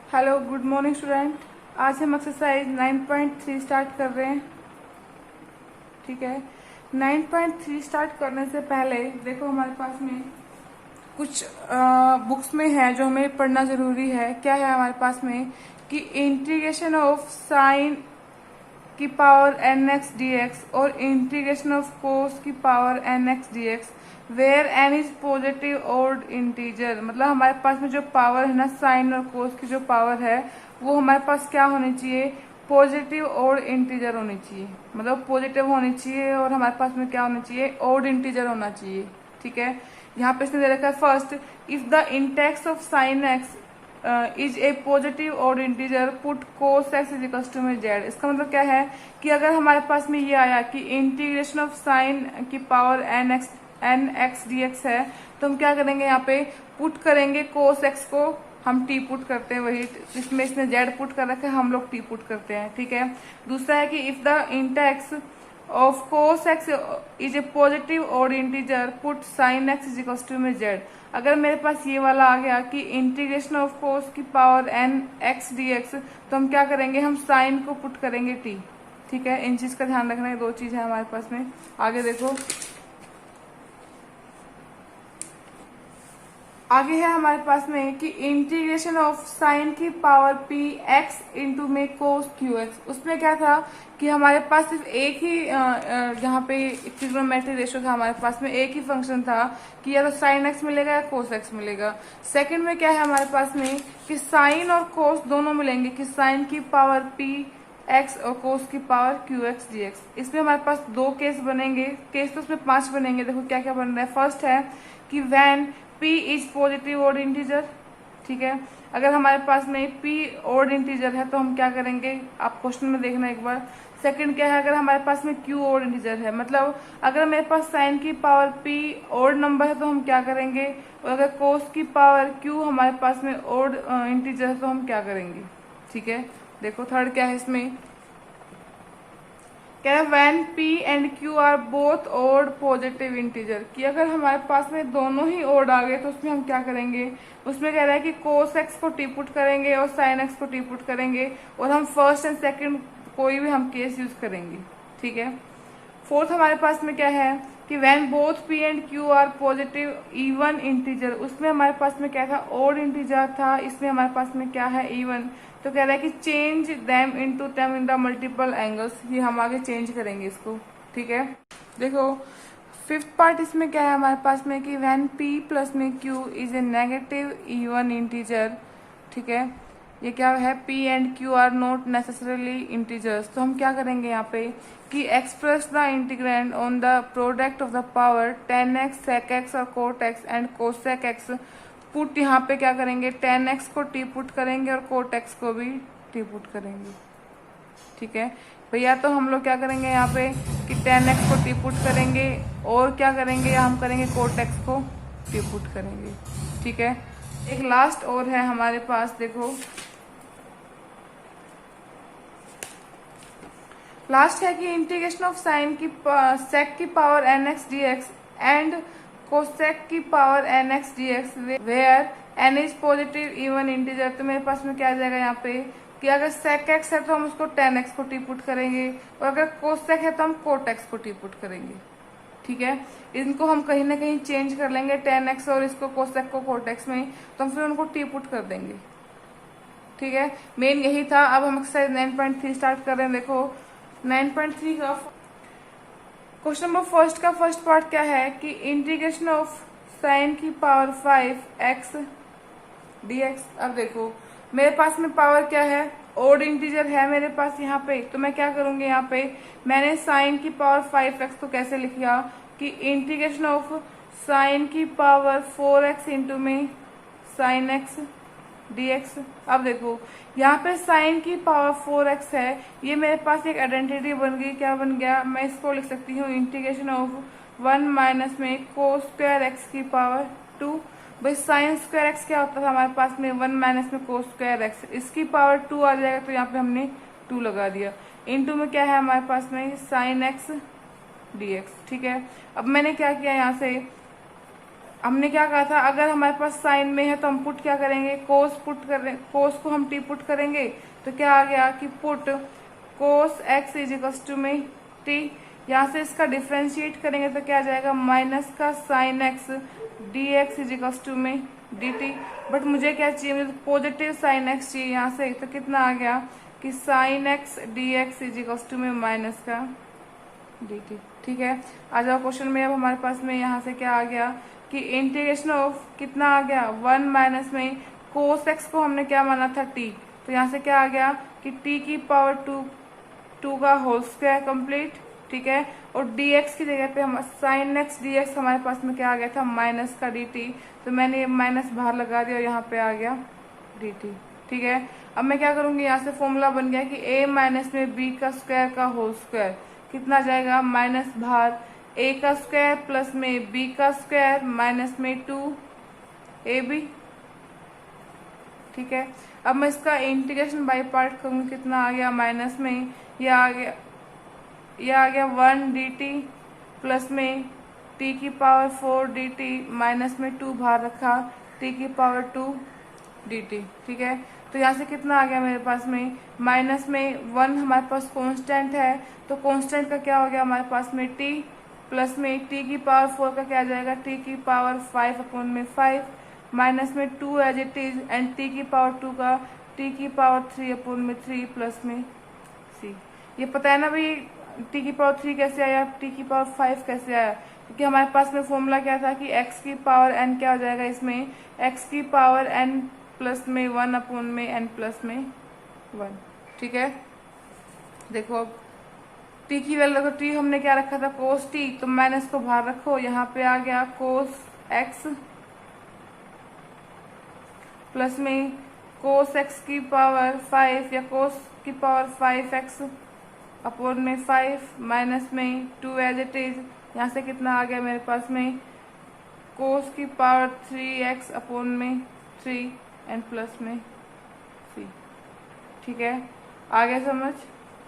Hello, good morning student. आज हम exercise 9.3 start कर रहे हैं। ठीक है, 9.3 स्टार्ट करने से पहले देखो हमारे पास में कुछ बुक्स में है जो हमें पढ़ना जरूरी है। क्या है हमारे पास में कि इंटीग्रेशन ऑफ साइन की power n x d x और इंटीग्रेशन ऑफ कोस की power n x d x where n is positive odd integer. मतलब हमारे पास में जो पावर है ना, साइन और कोस की जो पावर है वो हमारे पास क्या होनी चाहिए, पॉजिटिव ऑड इंटीजर होनी चाहिए। मतलब पॉजिटिव होनी चाहिए और हमारे पास में क्या होना चाहिए, ऑड इंटीजर होना चाहिए। ठीक है, यहाँ पे इसने दे रखा है first, if the index of sine x is a positive odd integer put cos x is equal to में जेड। इसका मतलब क्या है कि अगर हमारे पास में ये आया कि इंटीग्रेशन ऑफ साइन की power n x d x है, तो हम क्या करेंगे, यहाँ पे पुट करेंगे कोस एक्स को, हम टी पुट करते हैं, वही इसमें इसने जेड पुट कर रखा है, हम लोग टी पुट करते हैं। ठीक है, दूसरा है कि if the index of cos x is a positive odd integer put sin x is equals to में z। अगर मेरे पास ये वाला आ गया कि इंटीग्रेशन ऑफ कोस की power n x d x, तो हम क्या करेंगे, हम साइन को पुट करेंगे t। ठीक है, इन चीज का ध्यान रखना है, दो चीज है हमारे पास में। आगे देखो, आगे है हमारे पास में कि इंटीग्रेशन ऑफ साइन की पावर पी एक्स इंटू में कोस क्यू एक्स। उसमें क्या था कि हमारे पास सिर्फ एक ही यहाँ पे ट्रिग्नोमेट्री रेशियो था, हमारे पास में एक ही फंक्शन था कि या तो साइन एक्स मिलेगा या कोस एक्स मिलेगा। सेकंड में क्या है हमारे पास में कि साइन और कोस दोनों मिलेंगे, कि साइन की पावर पी एक्स और कोस की power Q x d x. इसमें हमारे पास दो केस बनेंगे, केस तो उसमें 5 बनेंगे। देखो क्या क्या बन रहा है। फर्स्ट है कि when p is positive odd integer. ठीक है, अगर हमारे पास में p ऑड इंटीजर है तो हम क्या करेंगे, आप क्वेश्चन में देखना एक बार। सेकंड क्या है, अगर हमारे पास में q ऑड इंटीजर है, मतलब अगर मेरे पास साइन की पावर p ऑड नंबर है तो हम क्या करेंगे, और अगर कोस की पावर q हमारे पास में ऑड इंटीजर है तो हम क्या करेंगे। ठीक है, देखो थर्ड क्या है इसमें, कह रहा है when p and q are both odd positive integer, कि अगर हमारे पास में दोनों ही ओड आ गए तो उसमें हम क्या करेंगे। उसमें कह रहा है कि कोस x को टी पुट करेंगे और साइन x को टी पुट करेंगे, और हम फर्स्ट एंड सेकंड कोई भी हम केस यूज करेंगे। ठीक है, फोर्थ हमारे पास में क्या है कि when both p and q are positive even integer. उसमें हमारे पास में क्या था, ओड इंटीजर था, इसमें हमारे पास में क्या है, इवन। तो कह रहा है कि change them into them in the multiple angles, ये हम आगे चेंज करेंगे इसको। ठीक है, देखो फिफ्थ पार्ट इसमें क्या है हमारे पास में कि व्हेन p प्लस में q is a negative even integer. ठीक है, ये क्या है, p and q are not necessarily integers. तो हम क्या करेंगे यहाँ पे कि express the integrand on the product of the power 10x sec x और cot x and cosec x। Put यहाँ पे क्या करेंगे, 10x को टी पुट करेंगे और cot x को भी टी पुट करेंगे। ठीक है भैया, तो हम लोग क्या करेंगे यहाँ पे कि 10x को टी पुट करेंगे और क्या करेंगे, हम करेंगे cot x को टी पुट करेंगे। ठीक है, एक लास्ट और है हमारे पास, देखो लास्ट है कि इंटीग्रेशन ऑफ साइन की सेक की power n x d x and cosec की power n x d x where n is positive even integer. तो मेरे पास में क्या आ जाएगा यहाँ पे कि अगर सेक एक्स है तो हम उसको 10x को टी पुट करेंगे, और अगर कोसेक है तो हम कोट एक्स को टी पुट करेंगे। ठीक है, इनको हम कहीं ना कहीं चेंज कर लेंगे 10x और इसको कोसेक को कोट एक्स में, तो हम फिर उनको टी पुट कर देंगे। ठीक है, मेन यही था। अब हम एक्सरसाइज 9.3 स्टार्ट कर रहे हैं। देखो 9.3 का क्वेश्चन नंबर फर्स्ट का फर्स्ट पार्ट क्या है कि इंटीग्रेशन ऑफ साइन की पावर 5x dx। अब देखो मेरे पास में पावर क्या है, ओड इंटीजर है मेरे पास यहाँ पे, तो मैं क्या करूंगी, यहाँ पे मैंने साइन की पावर 5x को कैसे लिखा कि इंटीग्रेशन ऑफ साइन की पावर 4x इंटू में साइन x dx। अब देखो यहाँ पे साइन की पावर 4x है, ये मेरे पास एक आइडेंटिटी बन गई। क्या बन गया, मैं इसको लिख सकती हूँ इंटीग्रेशन ऑफ 1 माइनस में कोस स्क्वायर एक्स की पावर 2। भाई साइन स्क्वायर एक्स क्या होता था हमारे पास में, 1 माइनस में कोस स्क्वायर एक्स, इसकी पावर 2 आ जाएगा, तो यहाँ पे हमने 2 लगा दिया। इंटू में क्या है हमारे पास में साइन एक्स dx। ठीक है, अब मैंने क्या किया यहाँ से, हमने क्या कहा था, अगर हमारे पास साइन में है तो हम पुट क्या करेंगे, कोस पुट कर रहे, कोस को हम टी पुट करेंगे, तो क्या आ गया कि put cos x is equal to में टी। यहाँ से इसका डिफ्रेंशिएट करेंगे तो क्या आ जाएगा, माइनस का sine x d x is equal to में डी टी। बट मुझे क्या चाहिए, मुझे पॉजिटिव साइन एक्स चाहिए यहाँ से, तो कितना आ गया कि sine x d x is equal to में माइनस का डी टी। ठीक है, आ जाओ क्वेश्चन में। अब हमारे पास में यहाँ से क्या आ गया कि इंटीग्रेशन ऑफ कितना आ गया, 1 माइनस में कोस एक्स को हमने क्या माना था टी, तो यहाँ से क्या आ गया कि टी की पावर 2 का होल स्क्वायर कंप्लीट। ठीक है, और dx की जगह पे हम साइन एक्स dx हमारे पास में क्या आ गया था, माइनस का dt, तो मैंने ये माइनस बाहर लगा दिया और यहाँ पे आ गया dt। ठीक है, अब मैं क्या करूंगी, यहाँ से फॉर्मूला बन गया कि a माइनस में b का स्क्वायर का होल स्क्वायर कितना जाएगा, माइनस बाहर a का स्क्वायर प्लस में b का स्क्वायर माइनस में 2ab। ठीक है, अब मैं इसका इंटीग्रेशन बाय पार्ट करूंगी, कितना आ गया, माइनस में यह आ गया 1 dt प्लस में t की पावर 4 dt माइनस में 2 बाहर रखा t की पावर 2 dt। ठीक है, तो यहाँ से कितना आ गया मेरे पास में, माइनस में 1 हमारे पास कांस्टेंट है, तो कांस्टेंट का क्या हो गया हमारे पास में t प्लस में t की पावर 4 का क्या आ जाएगा, t की पावर 5 अपॉन में 5 माइनस में 2 as it is and t की पावर 2 का t की पावर 3 अपॉन में 3 प्लस में c। ये पता है ना भाई t की पावर 3 कैसे आया, t की पावर 5 कैसे आया, क्योंकि हमारे पास में फॉर्मूला क्या था कि x की पावर n क्या हो जाएगा, इसमें x की पावर n प्लस में 1 अपॉन में n प्लस में 1। ठीक है, देखो अब t की वैल्यू, तो t हमने क्या रखा था कोस t, तो माइनस को बाहर रखो, यहाँ पे आ गया कोस x प्लस में कोस x की पावर 5 या कोस की पावर 5x अपॉन में 5 माइनस में 2 एज इट इज, यहाँ से कितना आ गया मेरे पास में कोस की पावर 3x अपॉन में 3 एंड प्लस में c। ठीक है, आ गया समझ।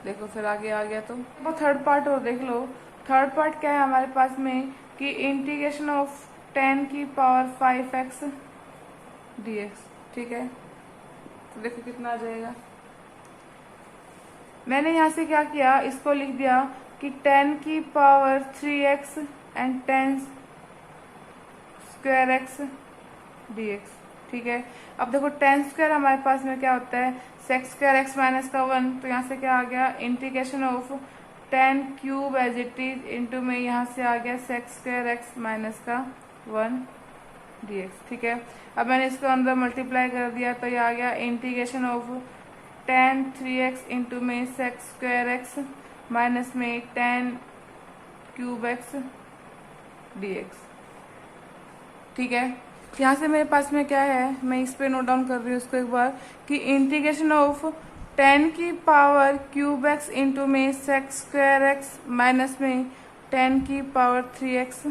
देखो फिर आगे आ गया, तो थर्ड पार्ट और देख लो। थर्ड पार्ट क्या है हमारे पास में कि इंटीग्रेशन ऑफ 10 की पावर 5x dx। ठीक है, तो देखो कितना आ जाएगा, मैंने यहाँ से क्या किया, इसको लिख दिया कि 10 की power 3x and 10 square x dx। ठीक है, अब देखो 10 स्क्वायर हमारे पास में क्या होता है, सेक्स स्क्वायर x माइनस का 1, तो यहाँ से क्या आ गया integration of 10 cube as it is into में यहाँ से आ गया सेक्स स्क्वायर x माइनस का 1 dx। ठीक है, अब मैंने इसको अंदर मल्टीप्लाई कर दिया, तो ये आ गया इंटीग्रेशन ऑफ 10 3x इंटू में सेक्स स्क्वायर x माइनस में 10 क्यूब x dx। ठीक है, यहाँ से मेरे पास में क्या है, मैं इस पे नोट डाउन कर रही हूँ इसको एक बार कि इंटीग्रेशन ऑफ 10 की पावर क्यूब x इंटू में सेक्स स्क्वायर x माइनस में 10 की पावर 3x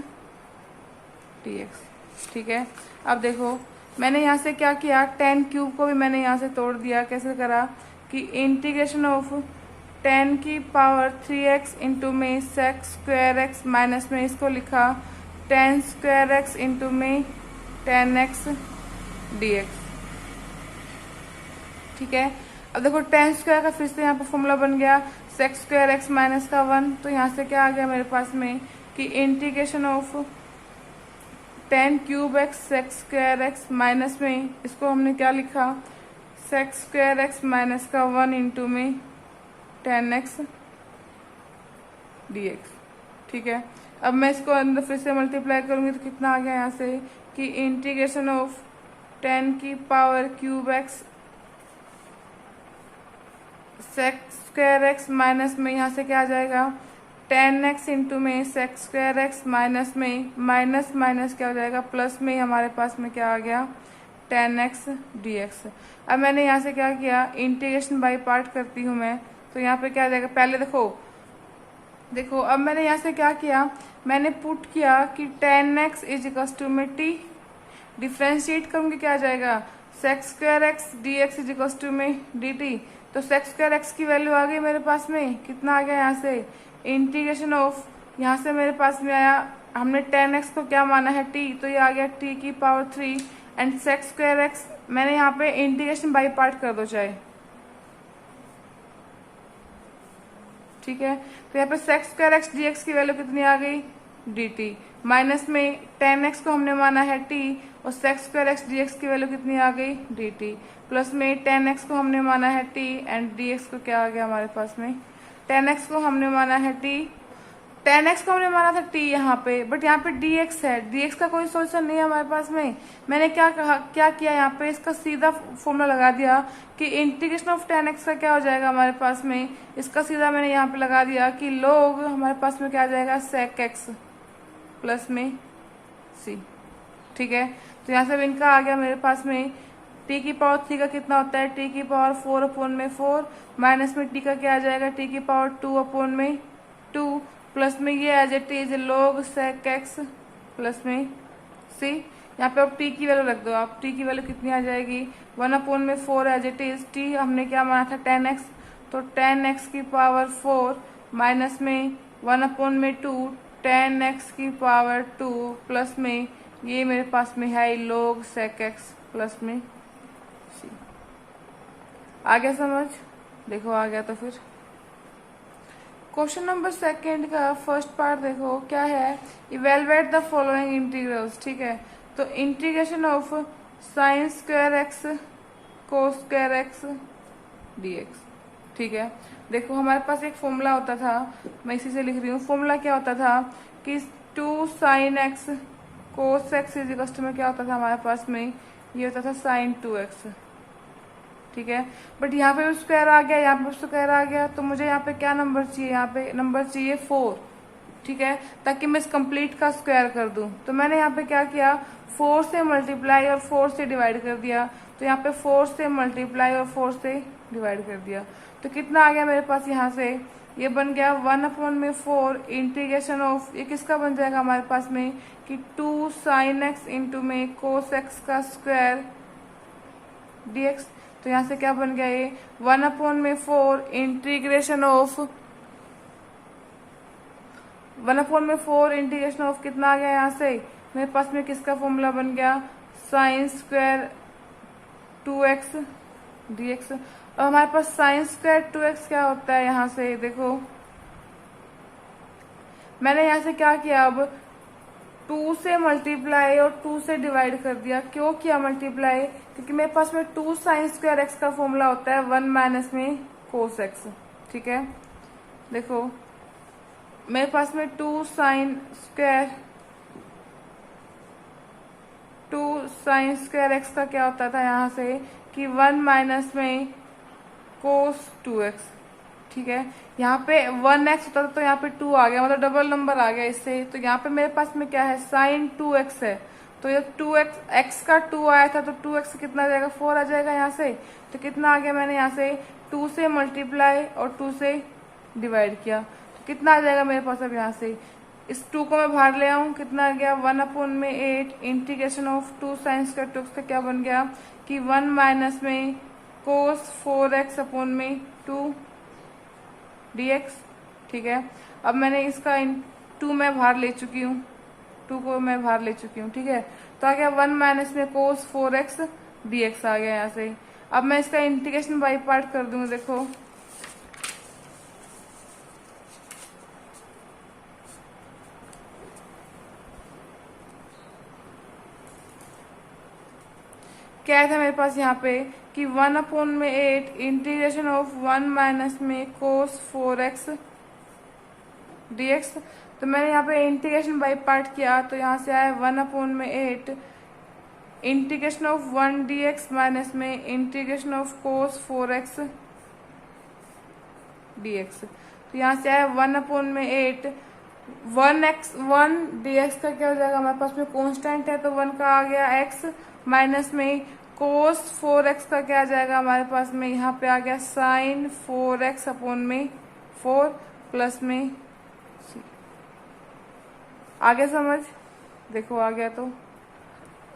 dx। ठीक है, अब देखो मैंने यहाँ से क्या किया, 10 क्यूब को भी मैंने यहाँ से तोड़ दिया, कैसे करा कि इंटीग्रेशन ऑफ 10 की पावर 3x इंटू में सेक्स स्क्वायर x माइनस में इसको लिखा 10 स्क्वायर x इंटू में 10x dx। ठीक है, अब देखो 10 स्क्वायर का फिर से यहाँ पर फॉर्मूला बन गया सेक्स स्क्वायर x माइनस का 1, तो यहाँ से क्या आ गया मेरे पास में कि integration of 10 cube x sex square x minus में इसको हमने क्या लिखा सेक्स स्क्वायर x माइनस का 1 इंटू में 10x dx। ठीक है, अब मैं इसको अंदर फिर से मल्टीप्लाई करूंगी तो कितना आ गया यहाँ से कि इंटीग्रेशन ऑफ 10 की power cube x sex square x minus में यहाँ से क्या आ जाएगा 10x इंटू में सेक्स स्क्वायर x माइनस में माइनस माइनस क्या हो जाएगा प्लस में हमारे पास में क्या आ गया 10x dx। अब मैंने यहाँ से क्या किया इंटीग्रेशन बाय पार्ट करती हूँ मैं, तो यहाँ पे क्या आ जाएगा, पहले देखो अब मैंने यहाँ से क्या किया, मैंने पुट किया कि 10x इज इक्वल टू में t, डिफ्रेंशिएट करूंगी क्या आ जाएगा sec square x dx is equal to में dt। तो सेक्स स्क्वायर x की वैल्यू आ गई मेरे पास में, कितना आ गया यहाँ से इंटीग्रेशन ऑफ, यहाँ से मेरे पास में आया हमने 10x को क्या माना है t, तो ये आ गया t की power 3 and sec square x। मैंने यहाँ पे इंटीग्रेशन बाई पार्ट कर दो चाहे, ठीक है। तो यहाँ पे sec square x d x की वैल्यू कितनी आ गई, डी टी। माइनस में 10x को हमने माना है t और sec square x d x की वैल्यू कितनी आ गई, डी टी। प्लस में 10x को हमने माना है t एंड dx को क्या आ गया हमारे पास में, 10x को हमने माना है t, 10x को हमने माना था t यहाँ पे, बट यहाँ पे dx है, dx का कोई सोल्यूशन नहीं है हमारे पास में। मैंने क्या कहा, क्या किया यहाँ पे, इसका सीधा फॉर्मूला लगा दिया कि इंटीग्रेशन ऑफ 10x का क्या हो जाएगा हमारे पास में, इसका सीधा मैंने यहाँ पे लगा दिया कि लोग हमारे पास में क्या आ जाएगा, sec x प्लस में c, ठीक है। तो यहाँ से इनका आ गया मेरे पास में t की पावर 3 का कितना होता है, t की पावर 4/4 माइनस में t का क्या आ जाएगा, t की पावर 2/2 प्लस में ये as it is log sec x plus में c। यहाँ पे अब t की वैल्यू रख दो आप, t की वैल्यू कितनी आ जाएगी, 1/4 एज इट इज, t हमने क्या माना था 10x, तो 10x की पावर 4 माइनस में 1/2 10x की पावर 2 प्लस में ये मेरे पास में है log sec x प्लस में c। आ गया समझ, देखो आ गया। तो फिर क्वेश्चन नंबर सेकेंड का फर्स्ट पार्ट देखो क्या है, इवेलुएट द फॉलोइंग इंटीग्रल्स, ठीक है। तो integration of sine square x cos square x dx, ठीक है। देखो हमारे पास एक फॉर्मूला होता था, मैं इसी से लिख रही हूँ, फॉर्मूला क्या होता था कि 2 sine x cos x is equal to में क्या होता था हमारे पास में, ये होता था साइन 2x, ठीक है। बट यहाँ पे स्क्वायर आ गया, यहाँ पे स्क्वायर आ गया, तो मुझे यहाँ पे क्या नंबर चाहिए, यहाँ पे नंबर चाहिए 4, ठीक है, ताकि मैं इस कंप्लीट का स्क्वायर कर दूं। तो मैंने यहाँ पे क्या किया, 4 से मल्टीप्लाई और 4 से डिवाइड कर दिया, तो यहाँ पे 4 से मल्टीप्लाई और 4 से डिवाइड कर दिया, तो कितना आ गया मेरे पास यहाँ से, ये बन गया 1/4 इंटीग्रेशन ऑफ, ये किसका बन जाएगा हमारे पास में कि 2 साइन एक्स इंटू में कोस एक्स का स्क्वायर dx। तो यहाँ से क्या बन गया, ये 1/4 इंटीग्रेशन ऑफ 1/4 इंटीग्रेशन ऑफ कितना आ गया यहाँ से मेरे पास में, किसका फॉर्मूला बन गया, साइन स्क्वायर 2x dx। और हमारे पास साइन स्क्वायर 2x क्या होता है, यहाँ से देखो मैंने यहाँ से क्या किया, अब 2 से मल्टीप्लाई और 2 से डिवाइड कर दिया। क्यों किया मल्टीप्लाई, क्योंकि मेरे पास में 2 साइन स्क्वायर एक्स का फॉर्मूला होता है 1 माइनस में कोस एक्स, ठीक है। देखो मेरे पास में 2 साइन स्क्वायर एक्स का क्या होता था यहाँ से कि 1 माइनस में कोस 2x, ठीक है। यहाँ पे 1x होता था तो यहाँ पे 2 आ गया, मतलब डबल नंबर आ गया इससे। तो यहाँ पे मेरे पास में क्या है, साइन 2x है, तो ये 2x x का 2 आया था, तो 2x कितना आ जाएगा, 4 आ जाएगा यहाँ से। तो कितना आ गया, मैंने यहाँ से 2 से मल्टीप्लाई और 2 से डिवाइड किया, तो कितना आ जाएगा मेरे पास। अब यहाँ से इस 2 को मैं बाहर ले आऊं, कितना आ गया 1/8 integration of 2 sine square 2x का क्या बन गया कि 1 माइनस में कोस 4x अपॉन में 2 dx, ठीक है। अब मैंने इसका 2 मैं बाहर ले चुकी हूँ, 2 को मैं बाहर ले चुकी हूँ, ठीक है। तो आ गया 1 माइनस में कोस 4x dx आ गया यहाँ से। अब मैं इसका इंटीग्रेशन बाई पार्ट कर दूंगी, देखो क्या था मेरे पास यहाँ पे कि 1/8 इंटीग्रेशन ऑफ 1 माइनस में कोस 4x dx। तो मैंने यहाँ पे इंटीग्रेशन बाई पार्ट किया, तो यहाँ से आया 1/8 इंटीग्रेशन ऑफ 1 dx माइनस में integration of cos 4x dx। तो यहाँ से आया 1/8 1 dx का क्या हो जाएगा हमारे पास में, कांस्टेंट है तो 1 का आ गया x माइनस में कोस 4x का क्या आ जाएगा हमारे पास में, यहाँ पे आ गया साइन 4x अपॉन में 4 प्लस में c। आगे समझ, देखो आ गया। तो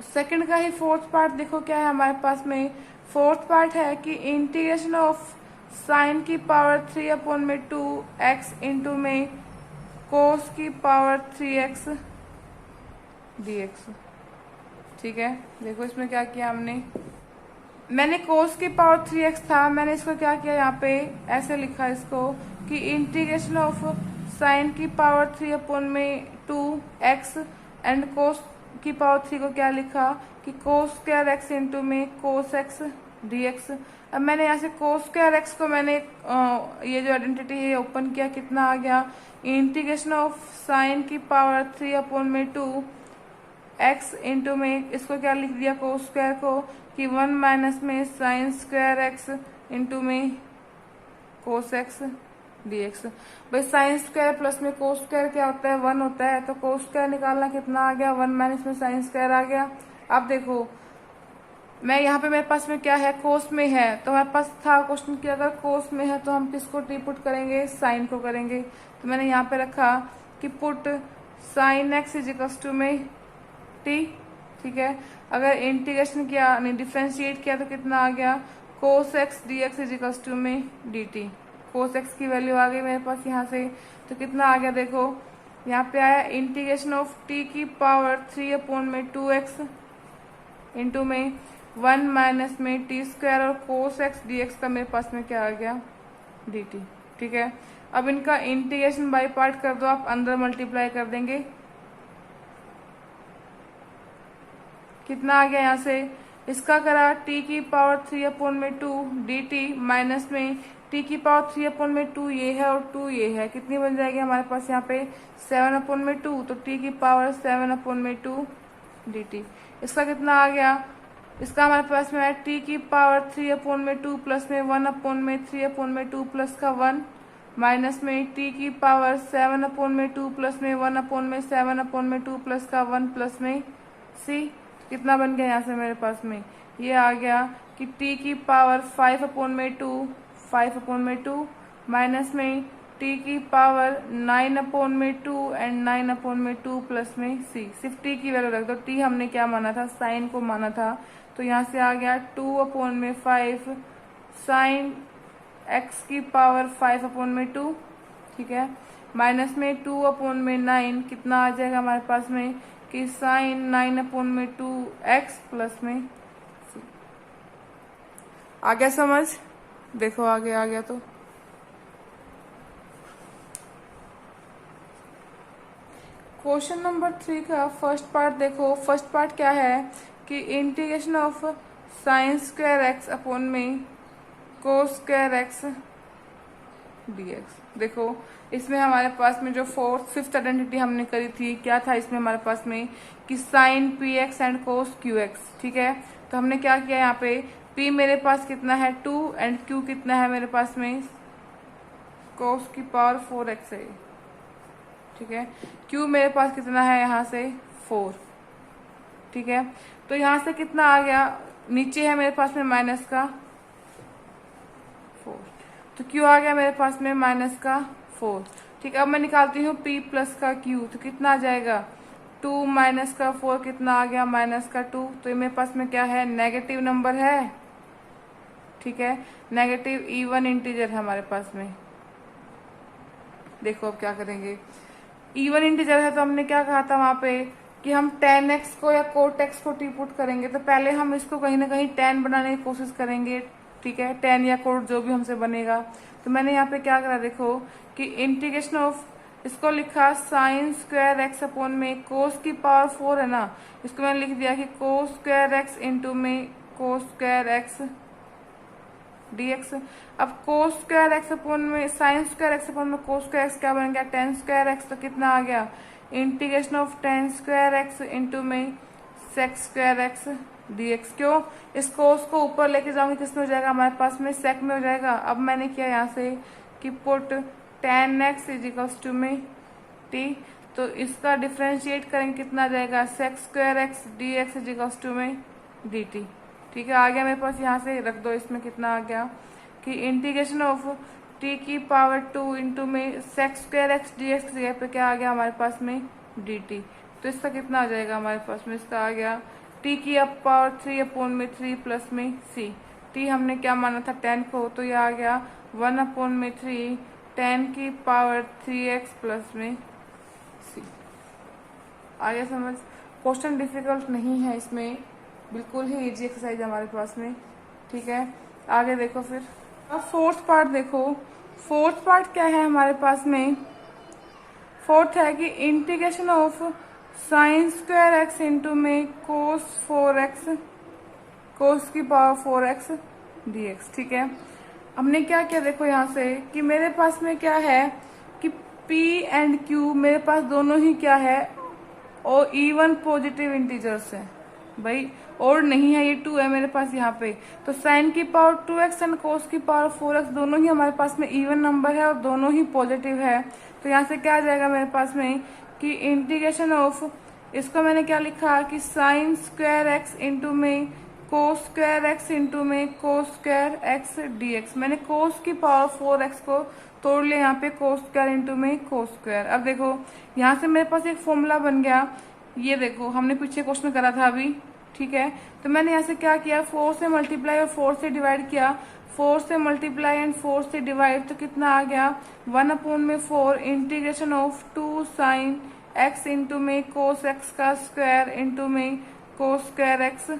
सेकंड का ही फोर्थ पार्ट देखो क्या है हमारे पास में, फोर्थ पार्ट है कि इंटीग्रेशन ऑफ साइन की पावर 3 अपॉन में 2x इंटू में कोस की पावर 3x dx। ठीक है, देखो इसमें क्या किया हमने, मैंने कोस की पावर 3x था, मैंने इसको क्या किया यहाँ पे ऐसे लिखा इसको कि इंटीग्रेशन ऑफ साइन की पावर 3 अपॉन में 2x एंड कोस की पावर 3 को क्या लिखा कि कोस स्क्वायर एक्स इंटू में कोस एक्स dx। अब मैंने यहाँ से कोस स्क्वायर एक्स को मैंने ये जो आइडेंटिटी है ओपन किया, कितना आ गया इंटीग्रेशन ऑफ साइन की पावर 3 अपॉन में 2 एक्स इंटू में इसको क्या लिख दिया कोस स्क्वायर को कि 1 माइनस में साइन स्क्वायर एक्स इंटू में कोस एक्स dx। भाई साइन स्क्वायर प्लस में कोस स्क्वायर क्या होता है 1 होता है, तो कोस स्क्वायर निकालना कितना आ गया 1 माइनस में साइन स्क्वायर आ गया। अब देखो मैं यहाँ पे मेरे पास में क्या है कोस में है, तो हमारे पास था क्वेश्चन कि अगर कोस में है तो हम किसको टी पुट करेंगे साइन को करेंगे, तो मैंने यहाँ पे रखा कि put sine x is equal to में टी। ठीक है, अगर इंटीग्रेशन किया नहीं डिफ्रेंशिएट किया तो कितना आ गया cos x d x is equal to में डी टी। कोस एक्स की वैल्यू आ गई मेरे पास यहाँ से, तो कितना आ गया देखो यहाँ पे आया इंटीग्रेशन ऑफ टी की पावर 3 अपॉन में 2x इंटू में 1 माइनस में टी स्क्वायर और कोस एक्स डी एक्स का मेरे पास में क्या आ गया डी टी। ठीक है, अब इनका इंटीग्रेशन बाई पार्ट कर दो आप, अंदर मल्टीप्लाई कर देंगे, कितना आ गया यहाँ से इसका करा टी की पावर 3 अपॉन में 2 डी टी माइनस में टी की पावर 3 अपॉन में 2 ये है और 2 ये है, कितनी बन जाएगी हमारे पास यहाँ पे 7 अपॉन में 2, तो टी की पावर 7 अपॉन में 2 डी टी। इसका कितना आ गया, इसका हमारे पास में है टी की पावर 3 अपॉन में 2 प्लस में 1 अपॉन में 3 अपॉन में 2 प्लस का 1 माइनस में टी की पावर 7 अपॉन में 2 प्लस में 1 अपॉन में 7 अपॉन में 2 प्लस का 1 प्लस में सी। कितना बन गया यहाँ से मेरे पास में ये आ गया कि t की पावर 5 अपॉन में 2 5 अपॉन में 2 माइनस में t की पावर 9 अपॉन में 2 एंड 9 अपॉन में 2 प्लस में c। सिर्फ t की वैल्यू रख दो, t हमने क्या माना था साइन को माना था, तो यहाँ से आ गया 2 अपॉन में 5 साइन x की पावर 5 अपॉन में 2। ठीक है, माइनस में 2 अपॉन में 9 कितना आ जाएगा हमारे पास में कि साइन 9 अपॉन में 2x प्लस में c। आ गया समझ, देखो आगे आ गया। तो क्वेश्चन नंबर 3 का फर्स्ट पार्ट देखो, फर्स्ट पार्ट क्या है कि integration of sine square x upon में कोस स्क्वायर एक्स dx। देखो इसमें हमारे पास में जो फिफ्थ आइडेंटिटी हमने करी थी क्या था इसमें हमारे पास में कि sine p x and cos q x. ठीक है, तो हमने क्या किया यहाँ पे p मेरे पास कितना है 2 एंड q कितना है मेरे पास में कोस की पावर 4x है। ठीक है, q मेरे पास कितना है यहाँ से 4। ठीक है, तो यहाँ से कितना आ गया नीचे है मेरे पास में माइनस का 4, तो q आ गया मेरे पास में माइनस का 4। ठीक है, अब मैं निकालती हूँ p प्लस का q, तो कितना आ जाएगा 2 माइनस का 4 कितना आ गया माइनस का 2। तो ये मेरे पास में क्या है नेगेटिव नंबर है। ठीक है, नेगेटिव इवन इंटीजर है हमारे पास में। देखो अब क्या करेंगे, इवन इंटीजर है तो हमने क्या कहा था वहां पे कि हम tan x को या cot x को टी पुट करेंगे, तो पहले हम इसको कहीं ना कहीं tan बनाने की कोशिश करेंगे। ठीक है, tan या cot जो भी हमसे बनेगा। तो मैंने यहाँ पे क्या करा देखो कि इंटीग्रेशन ऑफ इसको लिखा साइन स्क्वायर एक्स अपॉन में कोस की पावर 4 है ना, इसको मैंने लिख दिया कि कोस स्क्वायर एक्स इंटू में कोस स्क्वायर एक्स dx। अब कोस स्क्वायर एक्स अपॉन में साइन स्क्वायर एक्स अपॉन में कोस स्क्वायर एक्स क्या बन गया tan स्क्वायर एक्स, तो कितना आ गया integration of tan square x into में sec स्क्वायर एक्स dx। क्यों, इस कोस को ऊपर लेके जाऊंगी किसमें हो जाएगा हमारे पास में sec में हो जाएगा। अब मैंने किया यहाँ से कि put tan x is equals to में t, तो इसका डिफ्रेंशिएट करेंगे कितना आ जाएगा sec square x dx is equals to में dt। ठीक है, आ गया मेरे पास, यहाँ से रख दो, इसमें कितना आ गया कि इंटीग्रेशन ऑफ t की पावर 2 इंटू में sec स्क्वायर एक्स dx की जगह पे क्या आ गया हमारे पास में dt। तो इसका कितना आ जाएगा हमारे पास में, इसका आ गया t की अब पावर 3 अपॉन में 3 प्लस में c। t हमने क्या माना था tan को, तो ये आ गया 1 अपॉन में 3 tan की पावर 3x प्लस में c। आ गया समझ। क्वेश्चन डिफिकल्ट नहीं है इसमें, बिल्कुल ही इजी एक्सरसाइज हमारे पास में। ठीक है, आगे देखो फिर। अब फोर्थ पार्ट देखो। फोर्थ पार्ट क्या है हमारे पास में? फोर्थ है कि integration of sine square x into में कोस 4x, कोस की पावर 4x dx। ठीक है, हमने क्या किया देखो यहाँ से कि मेरे पास में क्या है कि p एंड q मेरे पास दोनों ही क्या है, और इवन पॉजिटिव इंटीजर्स है भाई, और नहीं है, ये 2 है मेरे पास यहाँ पे। तो साइन की पावर 2x एंड कोस की पावर 4x दोनों ही हमारे पास में इवन नंबर है और दोनों ही पॉजिटिव है। तो यहाँ से क्या आ जाएगा मेरे पास में कि इंटीग्रेशन ऑफ, इसको मैंने क्या लिखा कि साइन स्क्वायर एक्स इंटू में कोस स्क्वायर एक्स इंटू में कोस स्क्वायर एक्स dx। मैंने कोस की पावर 4x को तोड़ लिया यहाँ पे कोस स्क्वायर इंटू में कोस स्क्वायर। अब देखो यहाँ से मेरे पास एक फॉर्मूला बन गया, ये देखो हमने पीछे क्वेश्चन करा था अभी। ठीक है, तो मैंने यहाँ से क्या किया, 4 से मल्टीप्लाई और 4 से डिवाइड किया। 4 से मल्टीप्लाई एंड 4 से डिवाइड, तो कितना आ गया 1/4 integration of 2 sine x into में कोस एक्स का स्क्वायर इंटू में कोस स्क्वायर एक्स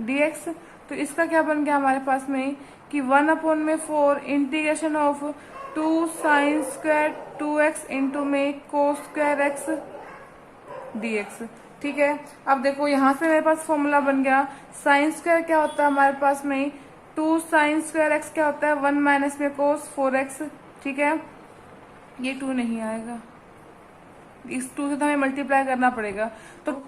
dx। तो इसका क्या बन गया हमारे पास में कि 1/4 integration of 2 sine square 2x into में कोस स्क्वायर एक्स dx। ठीक है, अब देखो यहाँ से मेरे पास फॉर्मूला बन गया, साइन स्क्वायर क्या होता है हमारे पास में 2 साइन स्क्वायर एक्स क्या होता है 1 माइनस में कोस 4x। ठीक है, ये 2 नहीं आएगा, इस 2 से तो हमें मल्टीप्लाई करना पड़ेगा। तो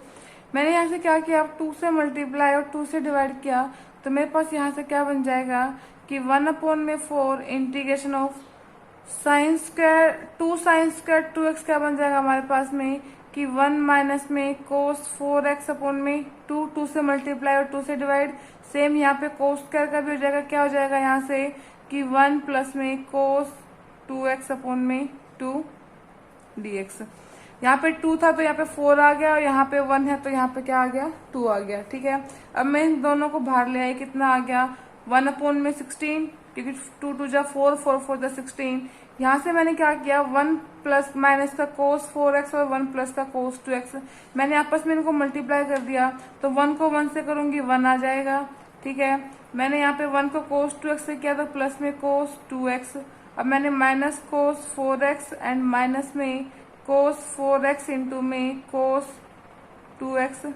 मैंने यहाँ से क्या किया, 2 से मल्टीप्लाई और 2 से डिवाइड किया, तो मेरे पास यहाँ से क्या बन जाएगा कि 1/4 integration of sine square 2 sine square 2x क्या बन जाएगा हमारे पास में कि 1 माइनस में कोस 4x अपॉन में 2 से मल्टीप्लाई और 2 से डिवाइड। सेम यहाँ पे कोस स्क्वायर का भी हो जाएगा, क्या हो जाएगा यहाँ से कि 1 प्लस में कोस 2x अपॉन में 2 dx। यहाँ पे 2 था तो यहाँ पे 4 आ गया, और यहाँ पे 1 है तो यहाँ पे क्या आ गया 2 आ गया। ठीक है, अब मैं इन दोनों को बाहर ले आई, कितना आ गया 1/16, क्योंकि 2 2 जा 4 4 4 जा 16। यहाँ से मैंने क्या किया 1 प्लस माइनस का कोस 4x और 1 प्लस का कोस 2x, मैंने आपस में इनको मल्टीप्लाई कर दिया, तो 1 को 1 से करूंगी 1 आ जाएगा। ठीक है, मैंने यहाँ पे 1 को कोस 2x से किया तो प्लस में कोस 2x। अब मैंने minus cos 4x and minus में कोस 4x इंटू में कोस 2x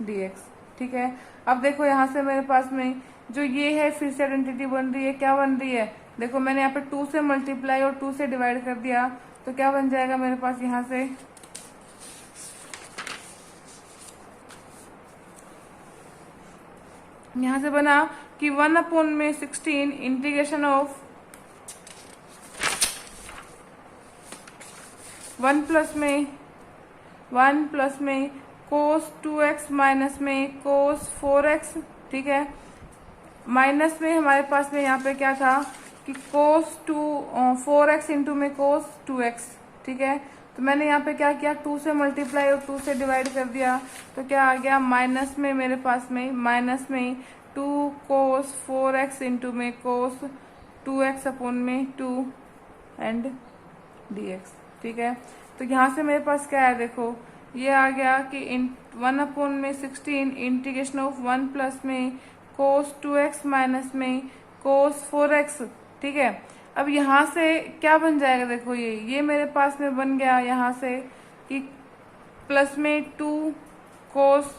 dx। ठीक है, अब देखो यहाँ से मेरे पास में जो ये है फिर से आइडेंटिटी बन रही है, क्या बन रही है देखो, मैंने यहाँ पे 2 से मल्टीप्लाई और 2 से डिवाइड कर दिया, तो क्या बन जाएगा मेरे पास यहाँ से बना कि 1/16 इंटीग्रेशन ऑफ 1 प्लस में कोस 2x माइनस में कोस 4x। ठीक है, माइनस में हमारे पास में यहाँ पे क्या था कि कोस 4x इंटू में कोस 2x। ठीक है, तो मैंने यहाँ पे क्या किया 2 से मल्टीप्लाई और 2 से डिवाइड कर दिया, तो क्या आ गया माइनस में मेरे पास में माइनस में 2 कोस 4x इंटू में कोस 2x अपॉन में 2 एंड dx। ठीक है, तो यहाँ से मेरे पास क्या है देखो, ये आ गया कि 1/16 इंटीग्रेशन ऑफ 1 प्लस में कोस 2x माइनस में कोस 4x। ठीक है, अब यहाँ से क्या बन जाएगा देखो, ये मेरे पास में बन गया यहाँ से कि प्लस में 2 कोस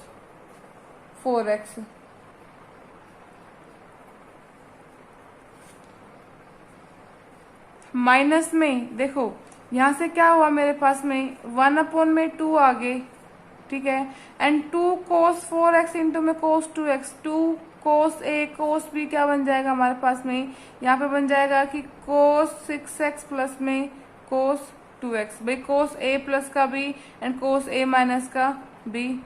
4x माइनस में देखो यहाँ से क्या हुआ मेरे पास में 1/2 आ गए। ठीक है, एंड 2 कोस 4x इंटू में कोस 2x, 2 cos a cos b क्या बन जाएगा हमारे पास में, यहाँ पे बन जाएगा कि कोस 6x प्लस में कोस 2x। भाई कोस a प्लस का b and cos a minus का b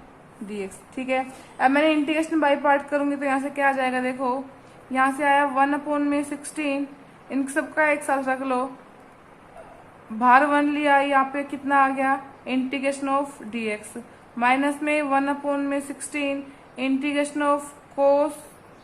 dx। ठीक है, अब मैंने इंटीग्रेशन बाई पार्ट करूंगी तो यहाँ से क्या आ जाएगा देखो, यहाँ से आया 1/16, इन सबका एक साथ रख लो, बाहर 1 लिया, यहाँ पे कितना आ गया इंटीग्रेशन ऑफ dx, माइनस में 1/16 integration of cos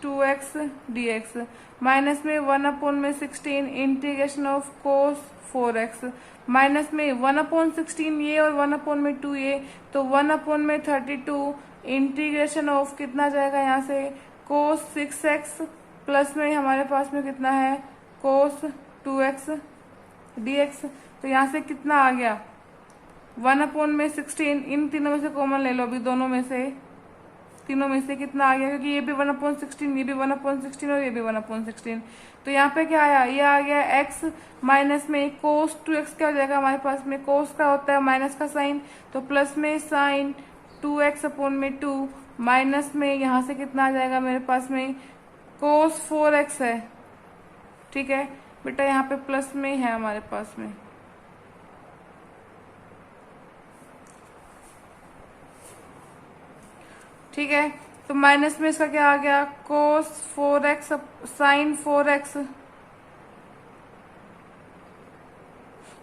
2x dx, minus में 1/16 integration of cos 4x, minus में 1/16 ये और 1/2 ये, तो 1/32 इंटीग्रेशन ऑफ कितना जाएगा यहाँ से कोस 6x, प्लस में हमारे पास में कितना है कोस 2x dx। तो यहाँ से कितना आ गया 1/16, इन तीनों में से कॉमन ले लो अभी, दोनों में से तीनों में से कितना आ गया, क्योंकि ये भी 1/16, ये भी 1/16 और ये भी 1/16। तो यहाँ पे क्या आया, ये आ गया x, माइनस में कोस 2x क्या हो जाएगा हमारे पास में, कोस का होता है माइनस का साइन, तो प्लस में साइन 2x/2, माइनस में यहाँ से कितना आ जाएगा मेरे पास में कोस 4x है। ठीक है बेटा, यहाँ पे प्लस में है हमारे पास में। ठीक है, तो माइनस में इसका क्या आ गया कोस 4x साइन 4x,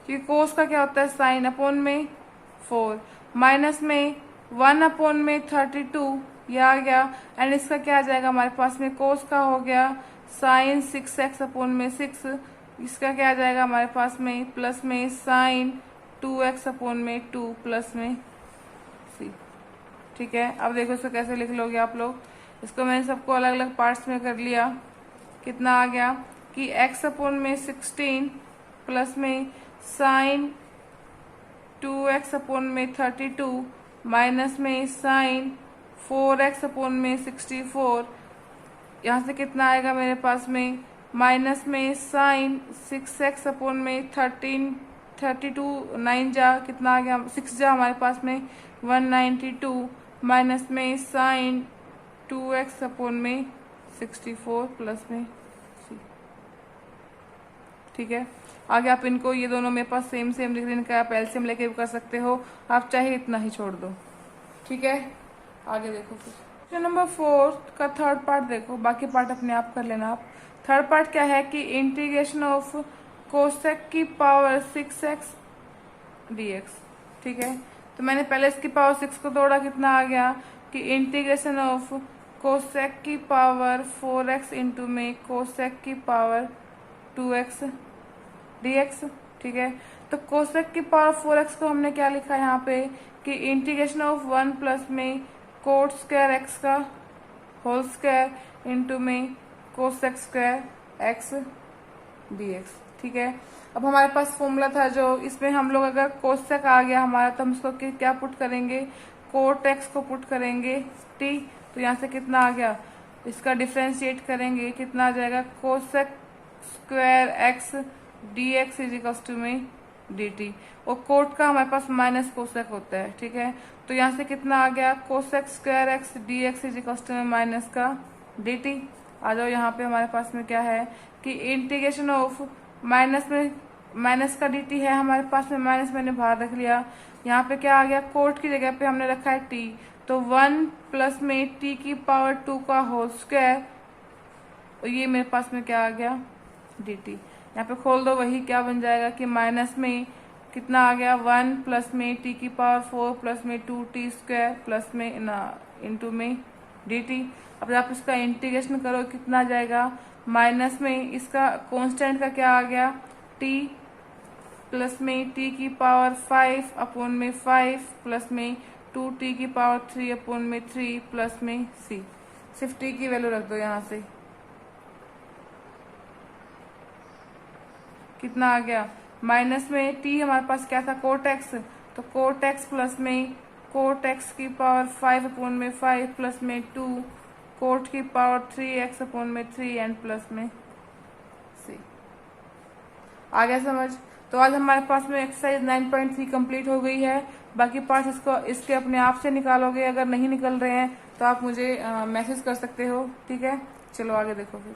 क्योंकि कोस का क्या होता है साइन अपॉन में 4, माइनस में 1/32 ये आ गया, एंड इसका क्या आ जाएगा हमारे पास में कोस का हो गया साइन 6x/6, इसका क्या आ जाएगा हमारे पास में प्लस में साइन 2x/2 प्लस में c। ठीक है, अब देखो इसको कैसे लिख लोगे आप लोग, इसको मैंने सबको अलग अलग पार्ट्स में कर लिया, कितना आ गया कि x/16 प्लस में साइन 2x/32 माइनस में साइन 4x/64, यहाँ से कितना आएगा मेरे पास में माइनस में साइन 6x/13 32 9 जा कितना आ गया 6 जा हमारे पास में 192, माइनस में साइन 2x/64 प्लस में c। ठीक है, आगे आप इनको ये दोनों मेरे पास सेम सेम लिख देने का, आप एलसीएम लेके भी कर सकते हो, आप चाहे इतना ही छोड़ दो। ठीक है, आगे देखो फिर क्वेश्चन नंबर 4 का थर्ड पार्ट देखो, बाकी पार्ट अपने आप कर लेना आप। थर्ड पार्ट क्या है कि इंटीग्रेशन ऑफ कोसेक की पावर 6x dx। ठीक है, तो मैंने पहले इसकी पावर 6 को तोड़ा, कितना आ गया कि इंटीग्रेशन ऑफ कोसेक की पावर 4x इंटू में कोसेक की पावर 2x dx। ठीक है, तो कोसेक की पावर 4x को हमने क्या लिखा यहाँ पे कि इंटीग्रेशन ऑफ 1 प्लस में कोट स्क्वायर x का होल स्क्वायर इंटू में कोसेक स्क्वायर x dx। ठीक है, अब हमारे पास फॉर्मूला था जो, इसमें हम लोग अगर कोसेक आ गया हमारा तो हम इसको क्या पुट करेंगे कोट x को पुट करेंगे t, तो यहाँ से कितना आ गया इसका डिफ्रेंशिएट करेंगे, कितना आ जाएगा cosec square x dx is equal to में dt, और कोट का हमारे पास माइनस कोसेक होता है। ठीक है, तो यहाँ से कितना आ गया cosec square x dx is equal to में माइनस का dt। आ जाओ यहाँ पे हमारे पास में क्या है कि इंटीग्रेशन ऑफ माइनस में माइनस का dt है हमारे पास में, माइनस मैंने बाहर रख लिया, यहाँ पे क्या आ गया कोट की जगह पे हमने रखा है t, तो 1 प्लस में t की पावर 2 का होल स्क्वायर, और ये मेरे पास में क्या आ गया dt। यहाँ पे खोल दो, वही क्या बन जाएगा कि माइनस में कितना आ गया 1 प्लस में t की पावर 4 प्लस में 2t स्क्वायर प्लस में ना इंटू में dt। अब आप इसका इंटीग्रेशन करो, कितना आ जाएगा माइनस में इसका कांस्टेंट का क्या आ गया t प्लस में t की पावर 5/5 प्लस में 2t की पावर 3/3 प्लस में c। सिर्फ t की वैल्यू रख दो यहाँ से, कितना आ गया माइनस में t हमारे पास क्या था कोट x, तो कोट x प्लस में कोट x की पावर 5/5 प्लस में 2 कोट की पावर 3x/3 एंड प्लस में c। आ गया समझ? तो आज हमारे पास में एक्सरसाइज 9.3 कंप्लीट हो गई है। बाकी पार्ट इसके अपने आप से निकालोगे, अगर नहीं निकल रहे हैं तो आप मुझे मैसेज कर सकते हो। ठीक है, चलो आगे देखो फिर।